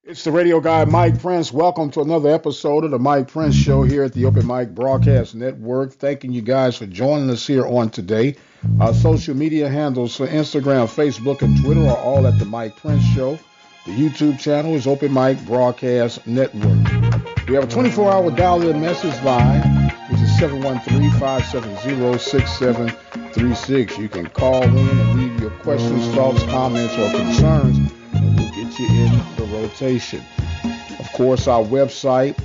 It's the radio guy, Mike Prince. Welcome to another episode of the Mike Prince Show here at the Open Mic Broadcast Network. Thanking you guys for joining us here on today. Our social media handles for Instagram, Facebook, and Twitter are all at the Mike Prince Show. The YouTube channel is Open Mic Broadcast Network. We have a 24-hour dial-in message line, which is 713-570-6736. You can call in and leave your questions, thoughts, comments, or concerns, and we'll get you in the rotation. Of course, our website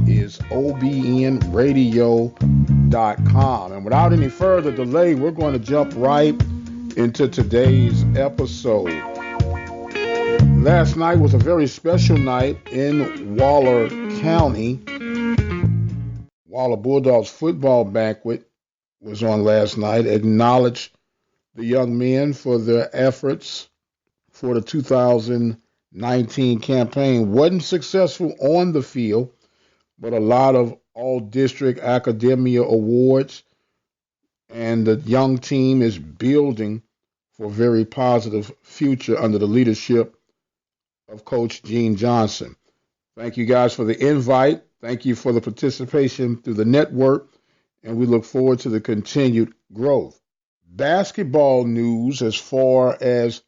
is obnradio.com. And without any further delay, we're going to jump right into today's episode. Last night was a very special night in Waller County. Waller Bulldogs football banquet was on last night. Acknowledged the young men for their efforts for the 2019 campaign. Wasn't successful on the field, but a lot of all-district academia awards. And the young team is building for a very positive future under the leadership of Coach Gene Johnson. Thank you guys for the invite. Thank you for the participation through the network, and we look forward to the continued growth. Basketball news as far as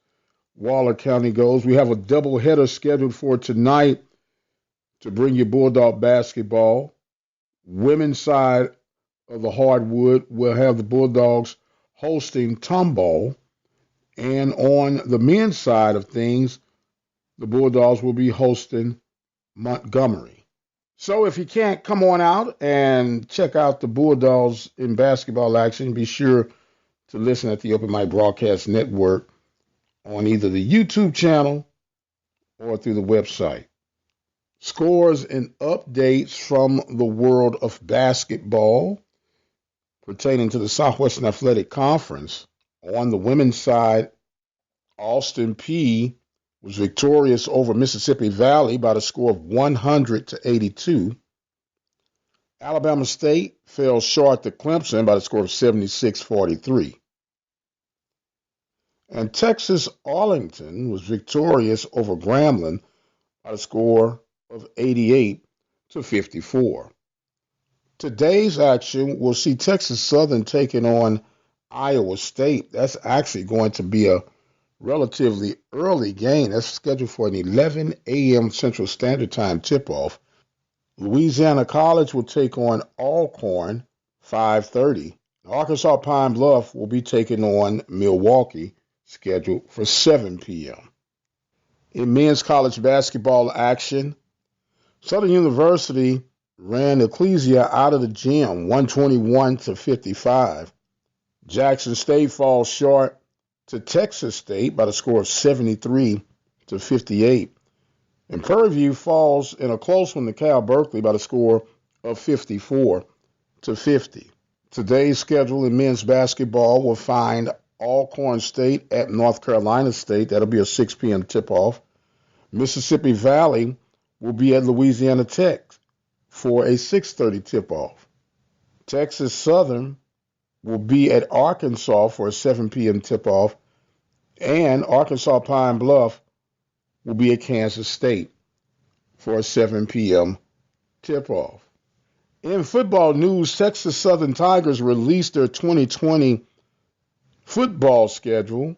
Waller County goes. We have a doubleheader scheduled for tonight to bring you Bulldog basketball. Women's side of the hardwood will have the Bulldogs hosting Tomball, and on the men's side of things, the Bulldogs will be hosting Montgomery. So if you can't come on out and check out the Bulldogs in basketball action, be sure to listen at the Open Mic Broadcast Network on either the YouTube channel or through the website. Scores and updates from the world of basketball pertaining to the Southwestern Athletic Conference. On the women's side, Austin Peay was victorious over Mississippi Valley by the score of 100-82. Alabama State fell short to Clemson by the score of 76-43. And Texas Arlington was victorious over Grambling by the score of 88-54. Today's action will see Texas Southern taking on Iowa State. That's actually going to be a relatively early game. That's scheduled for an 11 a.m. Central Standard Time tip-off. Louisiana College will take on Alcorn, 5:30. Arkansas Pine Bluff will be taking on Milwaukee, scheduled for 7 p.m. In men's college basketball action, Southern University ran Ecclesia out of the gym, 121-55. Jackson State falls short to Texas State by the score of 73-58. And Prairie View falls in a close one to Cal Berkeley by the score of 54-50. Today's schedule in men's basketball will find Alcorn State at North Carolina State. That'll be a 6 p.m. tip-off. Mississippi Valley will be at Louisiana Tech for a 6:30 tip-off. Texas Southern will be at Arkansas for a 7 p.m. tip-off, and Arkansas Pine Bluff will be at Kansas State for a 7 p.m. tip-off. In football news, Texas Southern Tigers released their 2020 football schedule,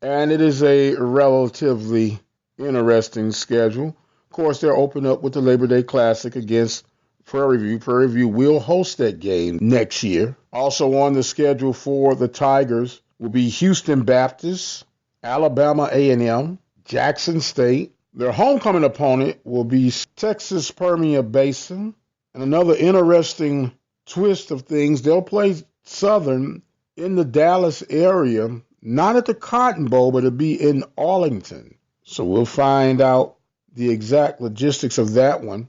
and it is a relatively interesting schedule. Of course, they'll open up with the Labor Day Classic against Prairie View. Prairie View will host that game next year. Also on the schedule for the Tigers will be Houston Baptist, Alabama A&M, Jackson State. Their homecoming opponent will be Texas Permian Basin. And another interesting twist of things, they'll play Southern in the Dallas area, not at the Cotton Bowl, but it'll be in Arlington. So we'll find out the exact logistics of that one.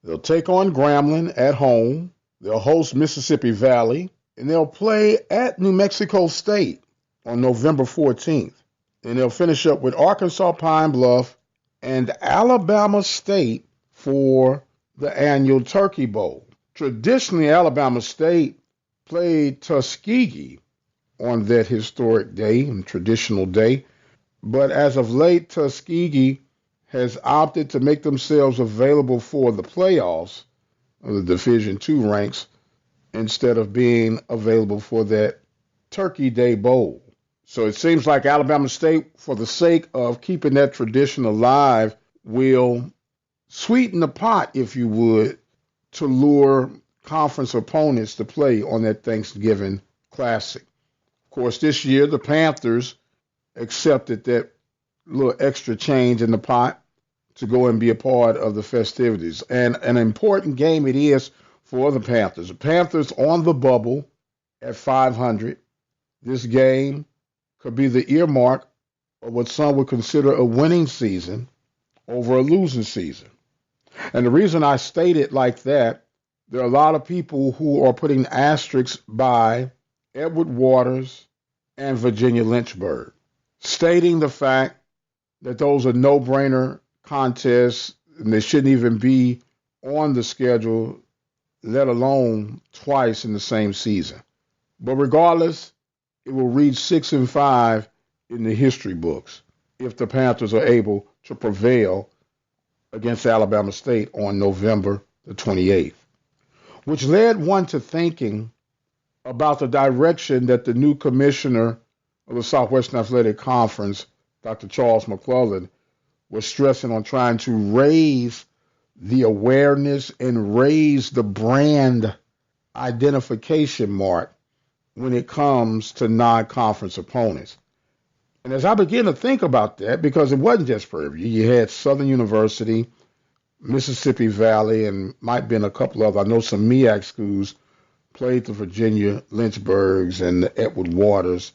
They'll take on Grambling at home. They'll host Mississippi Valley. And they'll play at New Mexico State on November 14th. And they'll finish up with Arkansas Pine Bluff and Alabama State for the annual Turkey Bowl. Traditionally, Alabama State played Tuskegee on that historic day and traditional day. But as of late, Tuskegee has opted to make themselves available for the playoffs of the Division II ranks instead of being available for that Turkey Day Bowl. So it seems like Alabama State, for the sake of keeping that tradition alive, will sweeten the pot, if you would, to lure conference opponents to play on that Thanksgiving Classic. Of course, this year the Panthers accepted that little extra change in the pot to go and be a part of the festivities. And an important game it is for the Panthers. The Panthers on the bubble at 500. This game could be the earmark of what some would consider a winning season over a losing season. And the reason I state it like that, there are a lot of people who are putting asterisks by Edward Waters and Virginia Lynchburg, stating the fact that those are no-brainer contests and they shouldn't even be on the schedule, let alone twice in the same season. But regardless, it will read 6 and 5 in the history books if the Panthers are able to prevail against Alabama State on November the 28th, which led one to thinking about the direction that the new commissioner of the Southwestern Athletic Conference, Dr. Charles McClellan, was stressing on trying to raise the awareness and raise the brand identification mark when it comes to non-conference opponents. And as I began to think about that, because it wasn't just Prairie View, you had Southern University, Mississippi Valley, and might have been a couple of, I know some MEAC schools played the Virginia Lynchburgs and the Edward Waters.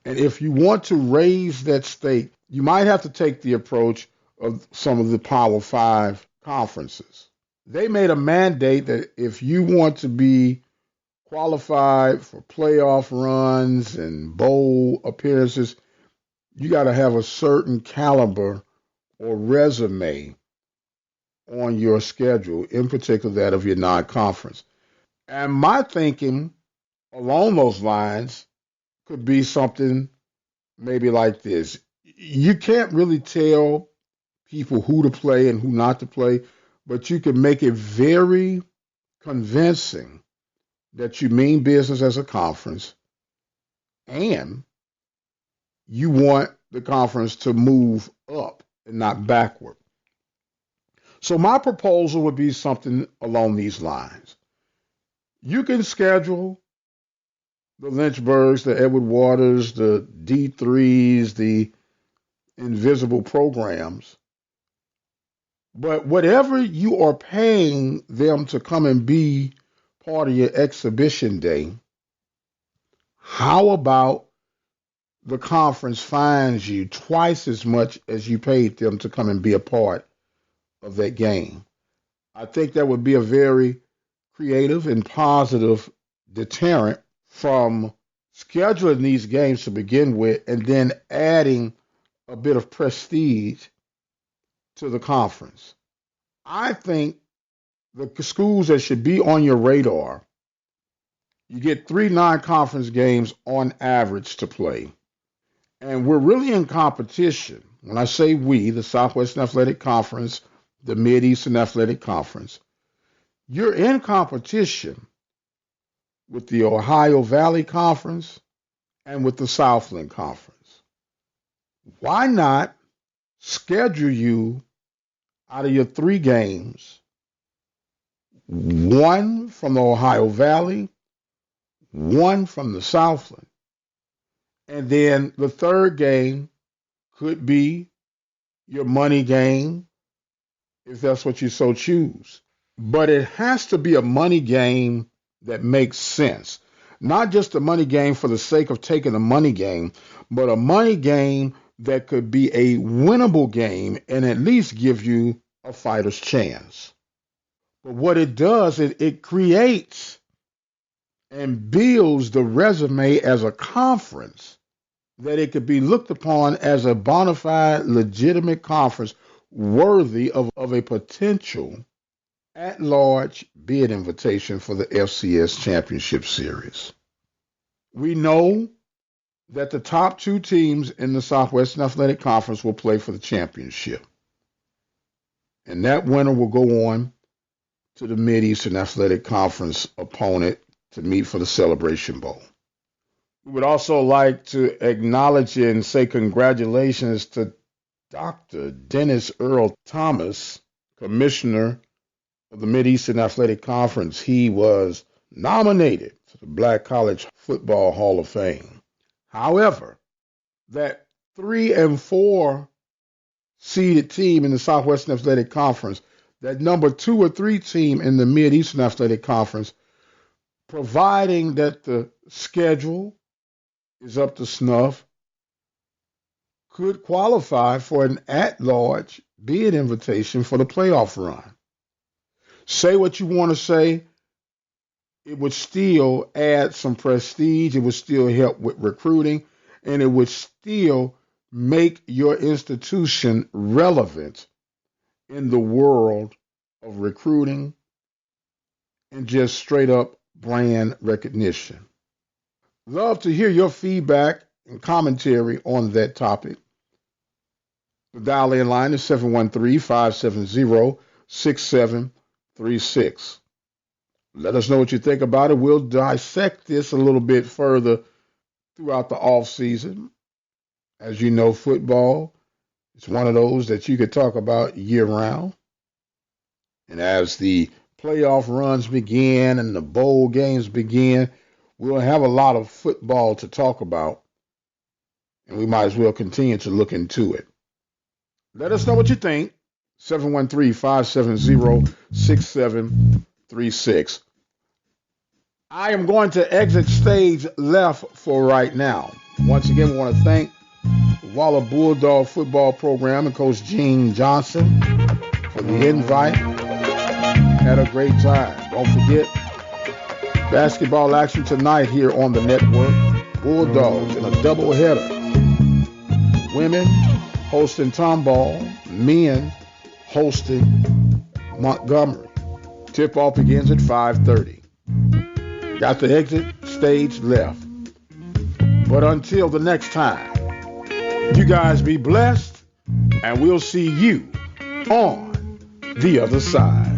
And if you want to raise that stake, you might have to take the approach of some of the Power Five conferences. They made a mandate that if you want to be qualified for playoff runs and bowl appearances, you got to have a certain caliber or resume on your schedule, in particular that of your non-conference. And my thinking along those lines could be something maybe like this. You can't really tell people who to play and who not to play, but you can make it very convincing that you mean business as a conference and you want the conference to move up and not backward. So my proposal would be something along these lines. You can schedule the Lynchburgs, the Edward Waters, the D3s, the invisible programs. But whatever you are paying them to come and be part of your exhibition day, how about the conference fines you twice as much as you paid them to come and be a part of that game? I think that would be a very creative and positive deterrent from scheduling these games to begin with and then adding a bit of prestige to the conference. I think the schools that should be on your radar, you get 3 non-conference games on average to play. And we're really in competition. When I say we, the Southwestern Athletic Conference, the Mid-Eastern Athletic Conference, you're in competition with the Ohio Valley Conference and with the Southland Conference. Why not schedule you out of your 3 games, 1 from the Ohio Valley, 1 from the Southland, and then the 3rd game could be your money game if that's what you so choose. But it has to be a money game that makes sense. Not just a money game for the sake of taking a money game, but a money game that could be a winnable game and at least give you a fighter's chance. But what it does is it creates and builds the resume as a conference that it could be looked upon as a bona fide, legitimate conference worthy of a potential at-large bid invitation for the FCS Championship Series. We know that the top 2 teams in the Southwestern Athletic Conference will play for the championship. And that winner will go on to the Mid-Eastern Athletic Conference opponent to meet for the Celebration Bowl. We would also like to acknowledge and say congratulations to Dr. Dennis Earl Thomas, Commissioner of the Mid-Eastern Athletic Conference. He was nominated for the Black College Football Hall of Fame. However, that 3 and 4 seeded team in the Southwestern Athletic Conference, that number 2 or 3 team in the Mid-Eastern Athletic Conference, providing that the schedule is up to snuff, could qualify for an at-large bid invitation for the playoff run. Say what you want to say, it would still add some prestige, it would still help with recruiting, and it would still make your institution relevant in the world of recruiting and just straight up brand recognition. Love to hear your feedback and commentary on that topic. The dial-in line is 713-570-6736. Let us know what you think about it. We'll dissect this a little bit further throughout the off season. As you know, football is one of those that you could talk about year round. And as the playoff runs begin and the bowl games begin, we'll have a lot of football to talk about. And we might as well continue to look into it. Let us know what you think. 713-570-6736. I am going to exit stage left for right now. Once again, we want to thank the Waller Bulldog football program and Coach Gene Johnson for the invite. Had a great time. Don't forget, basketball action tonight here on the network. Bulldogs in a doubleheader. Women hosting Tomball, men hosting Montgomery. Tip-off begins at 5:30. Got the exit stage left. But until the next time, you guys be blessed, and we'll see you on the other side.